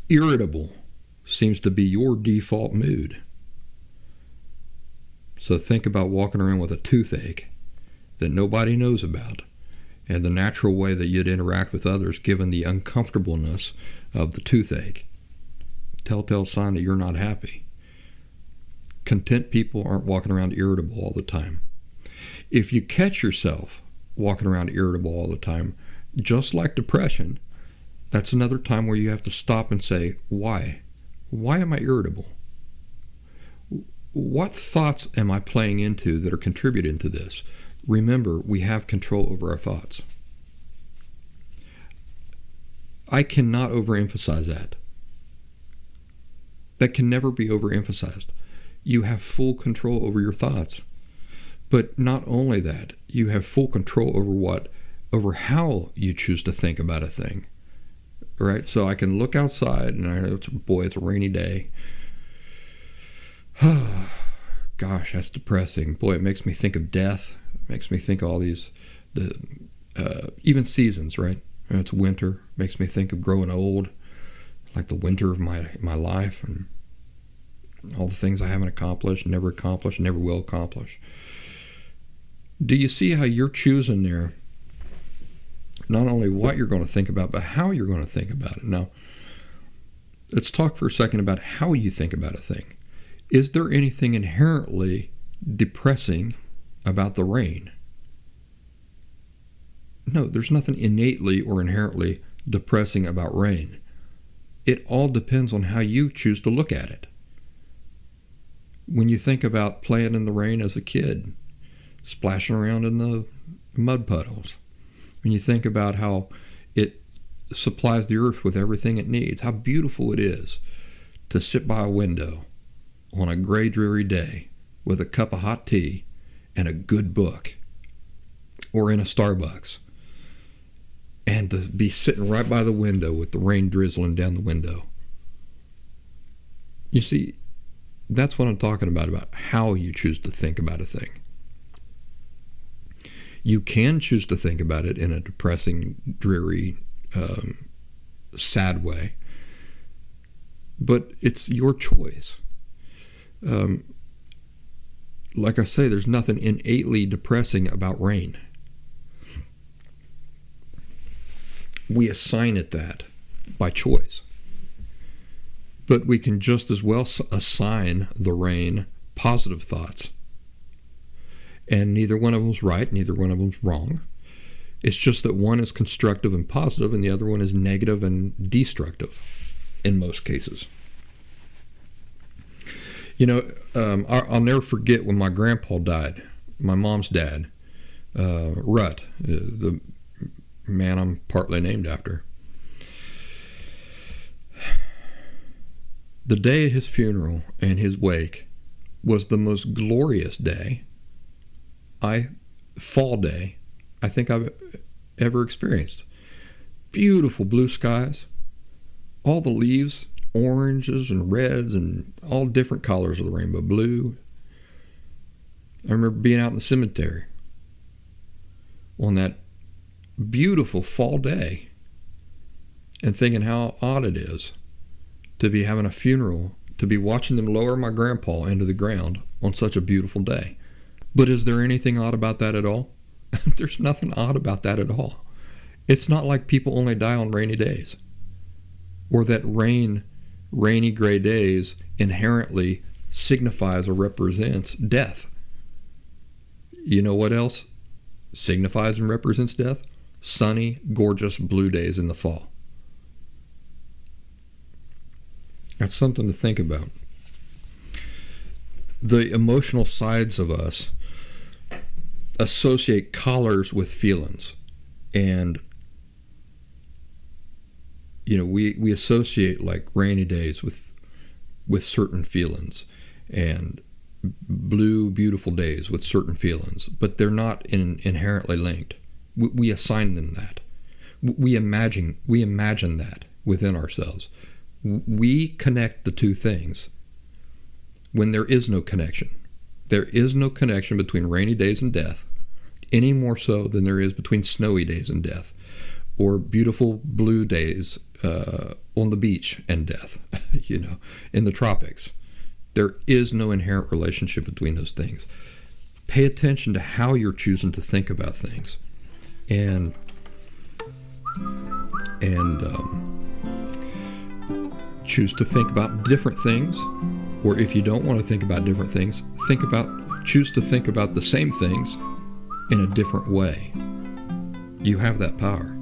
Irritable seems to be your default mood. So think about walking around with a toothache that nobody knows about, and the natural way that you'd interact with others given the uncomfortableness of the toothache. Telltale sign that you're not happy. Content people aren't walking around irritable all the time. If you catch yourself walking around irritable all the time, just like depression, that's another time where you have to stop and say, why? Why am I irritable? What thoughts am I playing into that are contributing to this? Remember, we have control over our thoughts. I cannot overemphasize that. That can never be overemphasized. You have full control over your thoughts. But not only that, you have full control over how you choose to think about a thing. Right? So I can look outside and I know, it's a rainy day. Gosh, that's depressing. Boy, it makes me think of death. It makes me think of all these, even seasons, right? It's winter. It makes me think of growing old, like the winter of my life and all the things I haven't accomplished, never will accomplish. Do you see how you're choosing there not only what you're going to think about, but how you're going to think about it? Now, let's talk for a second about how you think about a thing. Is there anything inherently depressing about the rain? No, there's nothing innately or inherently depressing about rain. It all depends on how you choose to look at it. When you think about playing in the rain as a kid, splashing around in the mud puddles, when you think about how it supplies the earth with everything it needs, how beautiful it is to sit by a window on a gray, dreary day with a cup of hot tea and a good book, or in a Starbucks, and to be sitting right by the window with the rain drizzling down the window. You see, that's what I'm talking about how you choose to think about a thing. You can choose to think about it in a depressing, dreary, sad way, but it's your choice. Like I say, there's nothing innately depressing about rain. We assign it that by choice. But we can just as well assign the rain positive thoughts. And neither one of them's right, neither one of them's wrong. It's just that one is constructive and positive and the other one is negative and destructive in most cases. You know, I'll never forget when my grandpa died, my mom's dad, Rut, the man I'm partly named after. The day of his funeral and his wake was the most glorious fall day I think I've ever experienced. Beautiful blue skies, all the leaves, oranges and reds and all different colors of the rainbow, blue. I remember being out in the cemetery on that beautiful fall day and thinking how odd it is to be having a funeral, to be watching them lower my grandpa into the ground on such a beautiful day. But is there anything odd about that at all? There's nothing odd about that at all. It's not like people only die on rainy days, or that rainy gray days inherently signifies or represents death. You know what else signifies and represents death? Sunny, gorgeous blue days in the fall. That's something to think about. The emotional sides of us associate colors with feelings. And, you know, we associate like rainy days with certain feelings and blue, beautiful days with certain feelings, but they're not inherently linked. We assign them that. We imagine that within ourselves. We connect the two things when there is no connection. There is no connection between rainy days and death, any more so than there is between snowy days and death, or beautiful blue days on the beach and death, in the tropics. There is no inherent relationship between those things. Pay attention to how you're choosing to think about things, and choose to think about different things. Or if you don't want to think about different things, choose to think about the same things in a different way. You have that power.